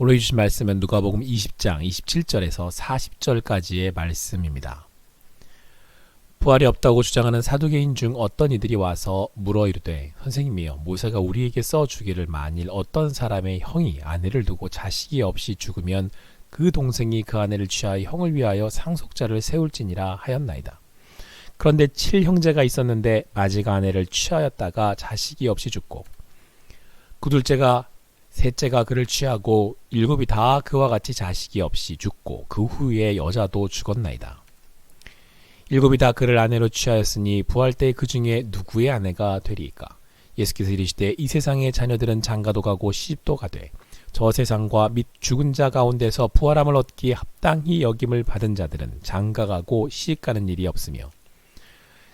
오늘 주신 말씀은 누가복음 20장 27절에서 40절까지의 말씀입니다. 부활이 없다고 주장하는 사두개인 중 어떤 이들이 와서 물어 이르되 선생님이여 모세가 우리에게 써주기를 만일 어떤 사람의 형이 아내를 두고 자식이 없이 죽으면 그 동생이 그 아내를 취하여 형을 위하여 상속자를 세울지니라 하였나이다. 그런데 7형제가 있었는데 마지가 아내를 취하였다가 자식이 없이 죽고 그 둘째가 셋째가 그를 취하고 일곱이 다 그와 같이 자식이 없이 죽고 그 후에 여자도 죽었나이다. 일곱이 다 그를 아내로 취하였으니 부활 때 그 중에 누구의 아내가 되리이까? 예수께서 이르시되 이 세상의 자녀들은 장가도 가고 시집도 가되 저 세상과 및 죽은 자 가운데서 부활함을 얻기에 합당히 여김을 받은 자들은 장가가고 시집가는 일이 없으며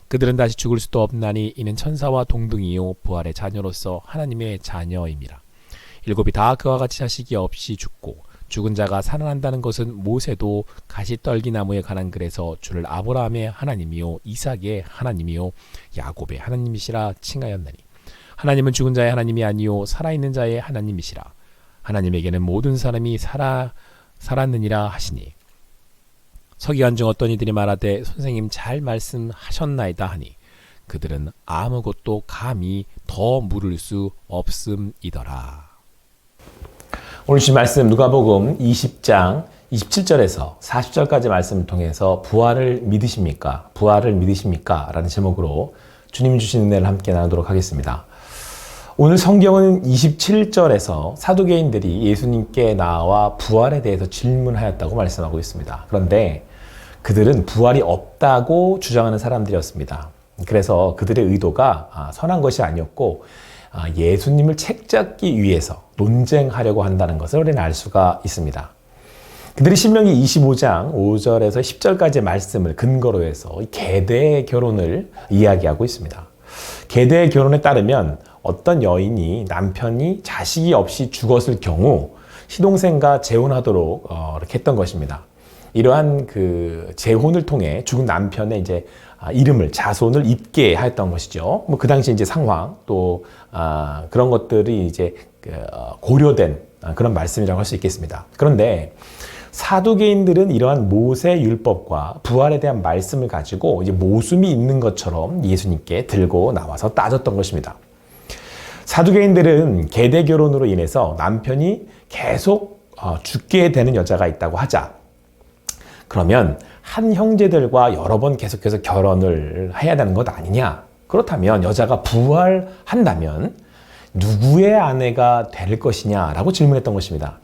그들은 다시 죽을 수도 없나니 이는 천사와 동등이요 부활의 자녀로서 하나님의 자녀임이라. 일곱이 다 그와 같이 자식이 없이 죽고 죽은 자가 살아난다는 것은 모세도 가시떨기나무에 관한 글에서 주를 아브라함의 하나님이요 이삭의 하나님이요 야곱의 하나님이시라 칭하였나니 하나님은 죽은 자의 하나님이 아니요 살아있는 자의 하나님이시라. 하나님에게는 모든 사람이 살았느니라 하시니 서기관 중 어떤 이들이 말하되 선생님 잘 말씀하셨나이다 하니 그들은 아무것도 감히 더 물을 수 없음이더라. 오늘 주신 말씀 누가복음 20장 27절에서 40절까지 말씀을 통해서 부활을 믿으십니까? 부활을 믿으십니까? 라는 제목으로 주님이 주신 은혜를 함께 나누도록 하겠습니다. 오늘 성경은 27절에서 사두개인들이 예수님께 나와 부활에 대해서 질문하였다고 말씀하고 있습니다. 그런데 그들은 부활이 없다고 주장하는 사람들이었습니다. 그래서 그들의 의도가 선한 것이 아니었고 예수님을 책잡기 위해서 논쟁하려고 한다는 것을 우리는 알 수가 있습니다. 그들이 신명기 25장 5절에서 10절까지의 말씀을 근거로 해서 계대 결혼을 이야기하고 있습니다. 계대 결혼에 따르면 어떤 여인이 남편이 자식이 없이 죽었을 경우 시동생과 재혼하도록 이렇게 했던 것입니다. 이러한 그 재혼을 통해 죽은 남편의 이제 이름을 자손을 잇게 하였던 것이죠. 그 당시 이제 상황 또 그런 것들이 이제 고려된 그런 말씀이라고 할 수 있겠습니다. 그런데 사두개인들은 이러한 모세 율법과 부활에 대한 말씀을 가지고 이제 모순이 있는 것처럼 예수님께 들고 나와서 따졌던 것입니다. 사두개인들은 계대 결혼으로 인해서 남편이 계속 죽게 되는 여자가 있다고 하자. 그러면 한 형제들과 여러 번 계속해서 결혼을 해야 되는 것 아니냐? 그렇다면 여자가 부활한다면 누구의 아내가 될 것이냐라고 질문했던 것입니다.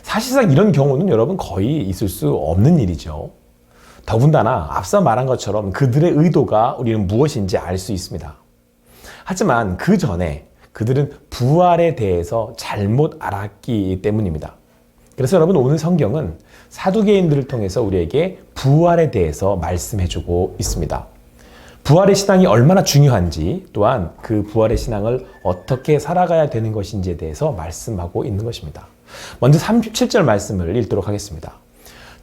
사실상 이런 경우는 여러분 거의 있을 수 없는 일이죠. 더군다나 앞서 말한 것처럼 그들의 의도가 우리는 무엇인지 알 수 있습니다. 하지만 그 전에 그들은 부활에 대해서 잘못 알았기 때문입니다. 그래서 여러분 오늘 성경은 사두개인들을 통해서 우리에게 부활에 대해서 말씀해주고 있습니다. 부활의 신앙이 얼마나 중요한지 또한 그 부활의 신앙을 어떻게 살아가야 되는 것인지에 대해서 말씀하고 있는 것입니다. 먼저 37절 말씀을 읽도록 하겠습니다.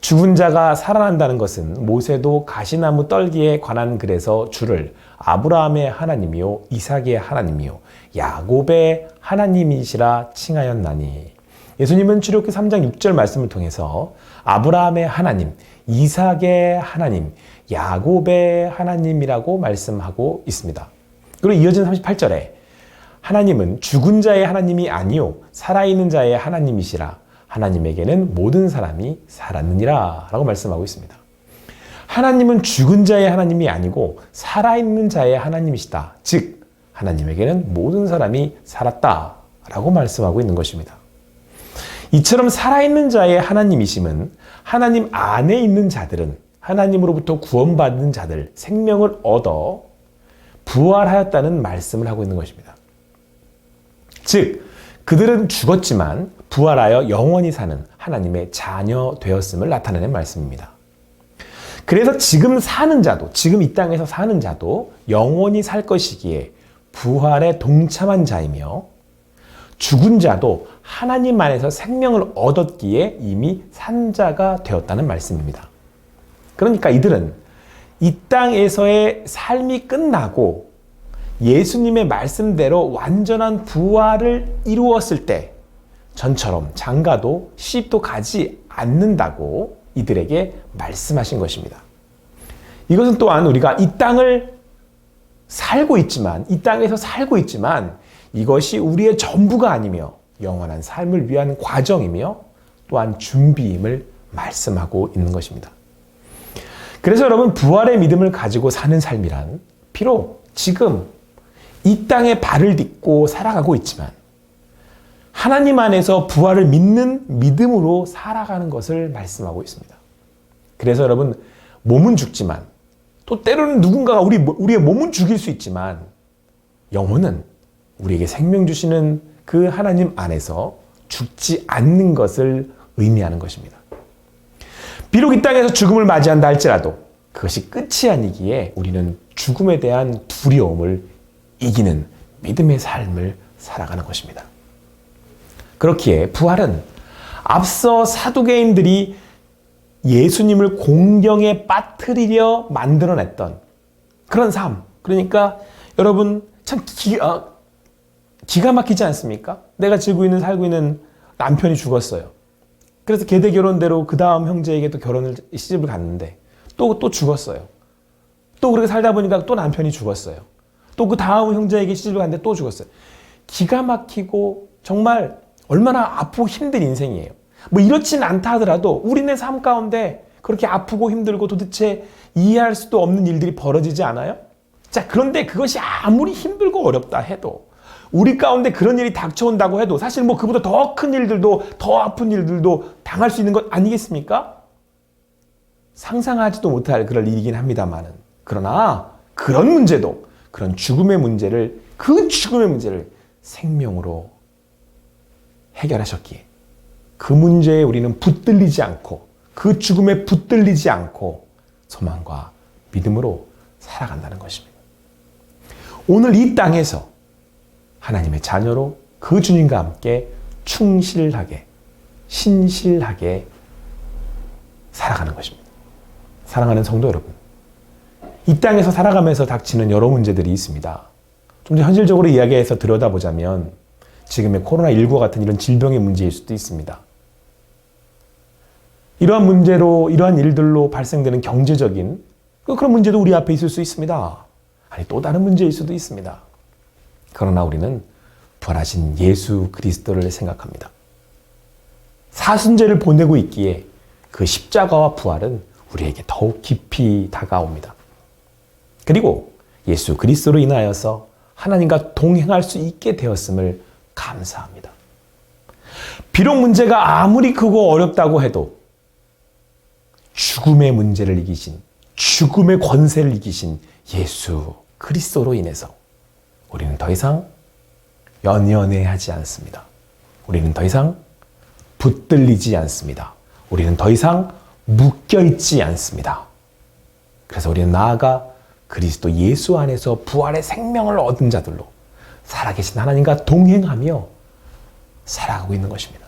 죽은 자가 살아난다는 것은 모세도 가시나무 떨기에 관한 글에서 주를 아브라함의 하나님이요 이삭의 하나님이요 야곱의 하나님이시라 칭하였나니. 예수님은 출애굽기 3장 6절 말씀을 통해서 아브라함의 하나님, 이삭의 하나님, 야곱의 하나님이라고 말씀하고 있습니다. 그리고 이어진 38절에 하나님은 죽은 자의 하나님이 아니요 살아있는 자의 하나님이시라. 하나님에게는 모든 사람이 살았느니라 라고 말씀하고 있습니다. 하나님은 죽은 자의 하나님이 아니고 살아있는 자의 하나님이시다. 즉 하나님에게는 모든 사람이 살았다 라고 말씀하고 있는 것입니다. 이처럼 살아있는 자의 하나님이심은 하나님 안에 있는 자들은 하나님으로부터 구원받은 자들, 생명을 얻어 부활하였다는 말씀을 하고 있는 것입니다. 즉 그들은 죽었지만 부활하여 영원히 사는 하나님의 자녀 되었음을 나타내는 말씀입니다. 그래서 지금 사는 자도, 지금 이 땅에서 사는 자도 영원히 살 것이기에 부활에 동참한 자이며 죽은 자도 하나님 안에서 생명을 얻었기에 이미 산 자가 되었다는 말씀입니다. 그러니까 이들은 이 땅에서의 삶이 끝나고 예수님의 말씀대로 완전한 부활을 이루었을 때 전처럼 장가도 시집도 가지 않는다고 이들에게 말씀하신 것입니다. 이것은 또한 우리가 이 땅을 살고 있지만, 이 땅에서 살고 있지만 이것이 우리의 전부가 아니며 영원한 삶을 위한 과정이며 또한 준비임을 말씀하고 있는 것입니다. 그래서 여러분, 부활의 믿음을 가지고 사는 삶이란 비록 지금 이 땅에 발을 딛고 살아가고 있지만 하나님 안에서 부활을 믿는 믿음으로 살아가는 것을 말씀하고 있습니다. 그래서 여러분, 몸은 죽지만 또 때로는 누군가가 우리의 몸은 죽일 수 있지만 영혼은 우리에게 생명 주시는 그 하나님 안에서 죽지 않는 것을 의미하는 것입니다. 비록 이 땅에서 죽음을 맞이한다 할지라도 그것이 끝이 아니기에 우리는 죽음에 대한 두려움을 이기는 믿음의 삶을 살아가는 것입니다. 그렇기에 부활은 앞서 사두개인들이 예수님을 공경에 빠뜨리려 만들어냈던 그런 삶. 그러니까 여러분 참 기가 막히지 않습니까? 내가 살고 있는 남편이 죽었어요. 그래서 계대 결혼대로 그 다음 형제에게 또 시집을 갔는데 또 죽었어요. 또 그렇게 살다 보니까 또 남편이 죽었어요. 또 그 다음 형제에게 시집을 갔는데 또 죽었어요. 기가 막히고 정말 얼마나 아프고 힘든 인생이에요. 뭐 이렇진 않다 하더라도 우리네 삶 가운데 그렇게 아프고 힘들고 도대체 이해할 수도 없는 일들이 벌어지지 않아요? 자, 그런데 그것이 아무리 힘들고 어렵다 해도 우리 가운데 그런 일이 닥쳐온다고 해도 사실 뭐 그보다 더 큰 일들도 더 아픈 일들도 당할 수 있는 것 아니겠습니까? 상상하지도 못할 그럴 일이긴 합니다만은, 그러나 그런 문제도, 그런 죽음의 문제를, 그 죽음의 문제를 생명으로 해결하셨기에 그 문제에 우리는 붙들리지 않고, 그 죽음에 붙들리지 않고 소망과 믿음으로 살아간다는 것입니다. 오늘 이 땅에서 하나님의 자녀로 그 주님과 함께 충실하게, 신실하게 살아가는 것입니다. 사랑하는 성도 여러분, 이 땅에서 살아가면서 닥치는 여러 문제들이 있습니다. 좀 더 현실적으로 이야기해서 들여다보자면 지금의 코로나19 같은 이런 질병의 문제일 수도 있습니다. 이러한 문제로, 이러한 일들로 발생되는 경제적인 그런 문제도 우리 앞에 있을 수 있습니다. 아니, 또 다른 문제일 수도 있습니다. 그러나 우리는 부활하신 예수 그리스도를 생각합니다. 사순절을 보내고 있기에 그 십자가와 부활은 우리에게 더욱 깊이 다가옵니다. 그리고 예수 그리스도로 인하여서 하나님과 동행할 수 있게 되었음을 감사합니다. 비록 문제가 아무리 크고 어렵다고 해도 죽음의 문제를 이기신, 죽음의 권세를 이기신 예수 그리스도로 인해서 우리는 더 이상 연연해하지 않습니다. 우리는 더 이상 붙들리지 않습니다. 우리는 더 이상 묶여있지 않습니다. 그래서 우리는 나아가 그리스도 예수 안에서 부활의 생명을 얻은 자들로 살아계신 하나님과 동행하며 살아가고 있는 것입니다.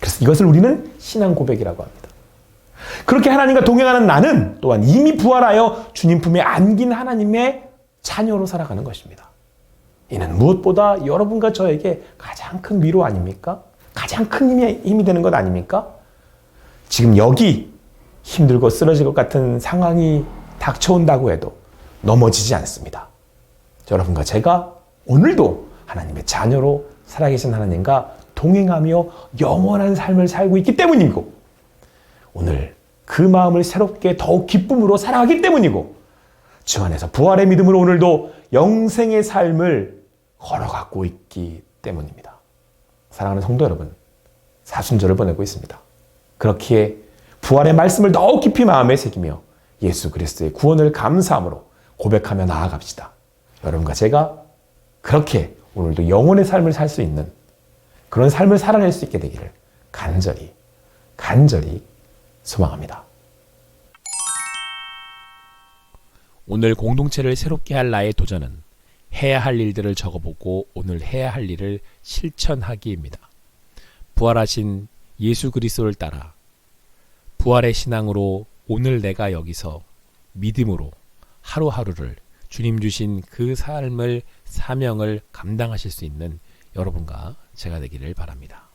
그래서 이것을 우리는 신앙 고백이라고 합니다. 그렇게 하나님과 동행하는 나는 또한 이미 부활하여 주님 품에 안긴 하나님의 자녀로 살아가는 것입니다. 이는 무엇보다 여러분과 저에게 가장 큰 위로 아닙니까? 가장 큰 힘이 되는 것 아닙니까? 지금 여기 힘들고 쓰러질 것 같은 상황이 닥쳐온다고 해도 넘어지지 않습니다. 여러분과 제가 오늘도 하나님의 자녀로 살아계신 하나님과 동행하며 영원한 삶을 살고 있기 때문이고, 오늘 그 마음을 새롭게 더욱 기쁨으로 살아가기 때문이고, 주 안에서 부활의 믿음으로 오늘도 영생의 삶을 걸어가고 있기 때문입니다. 사랑하는 성도 여러분, 사순절을 보내고 있습니다. 그렇기에 부활의 말씀을 더욱 깊이 마음에 새기며 예수 그리스도의 구원을 감사함으로 고백하며 나아갑시다. 여러분과 제가 그렇게 오늘도 영혼의 삶을 살 수 있는 그런 삶을 살아낼 수 있게 되기를 간절히 소망합니다. 오늘 공동체를 새롭게 할 나의 도전은 해야 할 일들을 적어보고 오늘 해야 할 일을 실천하기입니다. 부활하신 예수 그리스도를 따라 부활의 신앙으로 오늘 내가 여기서 믿음으로 하루하루를 주님 주신 그 삶을, 사명을 감당하실 수 있는 여러분과 제가 되기를 바랍니다.